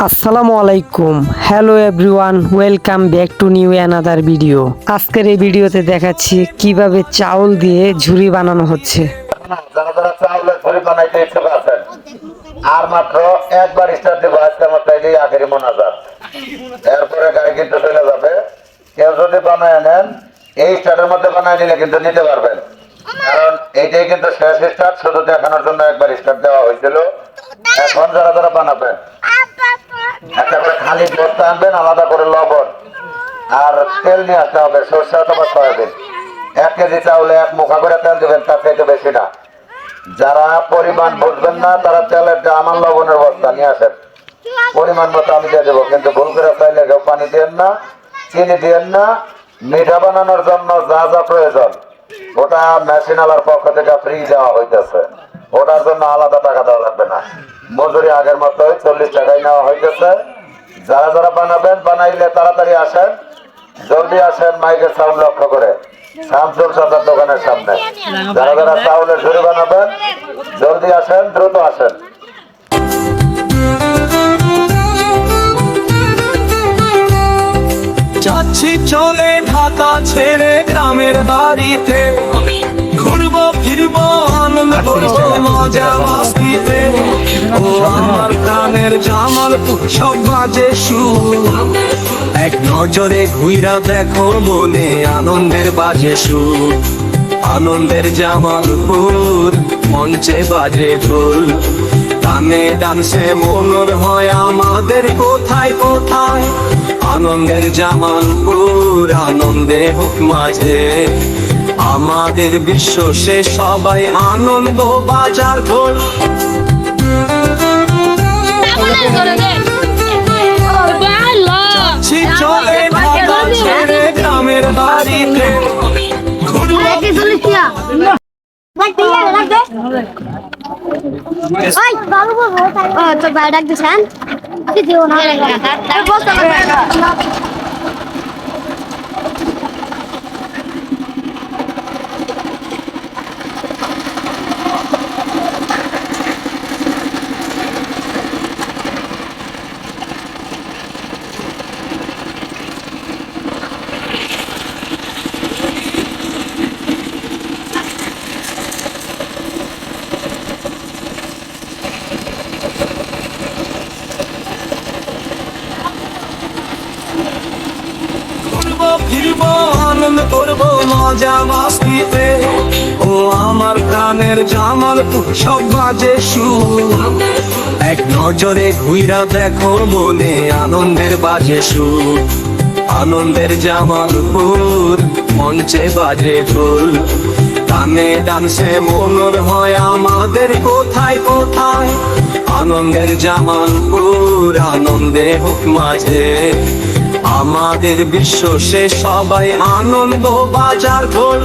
আসসালামু আলাইকুম, hello everyone, welcome back to new another video. আজকের এই ভিডিওতে দেখাচ্ছি কিভাবে চাউল দিয়ে ঝুরি বানানো হচ্ছে। যারা যারা চাউলের ঝুরি বানাইতে ইচ্ছুক আছেন আর মাত্র একবার স্টার্ট দেবো, আজকের মতো এটাই আখেরি মোনাজাত। এরপরে গাড়ি কিন্তু চলে যাবে। কেউ যদি বানায় নেন এই স্টার্টের মধ্যে বানায় নিলে কিন্তু নিতে পারবেন, কারণ এইটাই কিন্তু শেষ স্টার্ট। শুধু দেখানোর জন্য একবার স্টার্ট দেওয়া হয়েছিল। এখন যারা যারা বানাবেন একটা করে খালি বস্তা আনবেন, আলাদা করে লবণ আর তেল নিয়ে আসতে হবে, সরষে অথবা সয়াবিন। 1 কেজি চাউলে 1 মুখা করে তেল দিবেন, তার থেকে বেশি না। যারা পরিমাণ বুঝবেন না তারা তেলের আমার লবণের বস্তা নিয়ে আসেন, পরিমাণ মতো আমি দিয়ে দেবো। কিন্তু ভুল করে চাইলে কেউ পানি দিয়েন না, চিনি দিয়েন না। মিঠা বানানোর জন্য যা যা প্রয়োজন ওটা মেশিনালার পক্ষ থেকে ফ্রি দেওয়া হইতেছে, ওটার জন্য আলাদা টাকা দেওয়া লাগবে না। মজুরি আগের মতোই 40 টাকায় নেওয়া হইতেছে। যারা যারা বানাবেন বানাইলে তাড়াতাড়ি আসেন, জলদি আসেন। মাইকের সাউন্ড লক্ষ্য করে শামসুল চাচার দোকানের সামনে যারা যারা চাউলের ঝুরি বানাবেন জলদি আসেন, দ্রুত আসেন। যাচ্ছি চলে ঢাকা ছেড়ে গ্রামের বাড়িতে, ঘুরবো ফিরবো আনন্দ করবো মজা মাস্তিতে। ও আমার প্রাণের জামালপুর সব বাজে সুর, এক নজরে ঘুইরা দেখো মনে আনন্দের বাজে সুর। আনন্দের জামালপুর মঞ্চে বাজে ঢোল, গানে ডান্সে মনোর হয় আমাদের কোথায় কোথায়। আনন্দের জামালপুর আনন্দে হোক মাঝে, আমাদের বিশ্ব সে সবাই আনন্দ বাজার ঢোল। যাচ্ছি চলে ঢাকা ছেড়ে গ্রামের বাড়িতে, তোর ভাই ডাক দিচ্ছেন ফিরবো আনন্দ করবো মজা মাস্তিতে। ও আমার প্রাণের জামালপুর সব বাজে সুর, এক নজরে ঘুইরা দেখো মনে আনন্দের বাজে সুর। আনন্দের জামালপুর মঞ্চে বাজে ঢোল, গানে ডান্সে মনোর হয় আমাদের কোথায় কোথায়। আনন্দের জামালপুর আনন্দে হোক মাঝে, আমাদের বিশ্ব সে সবাই আনন্দ বাজার ঢোল।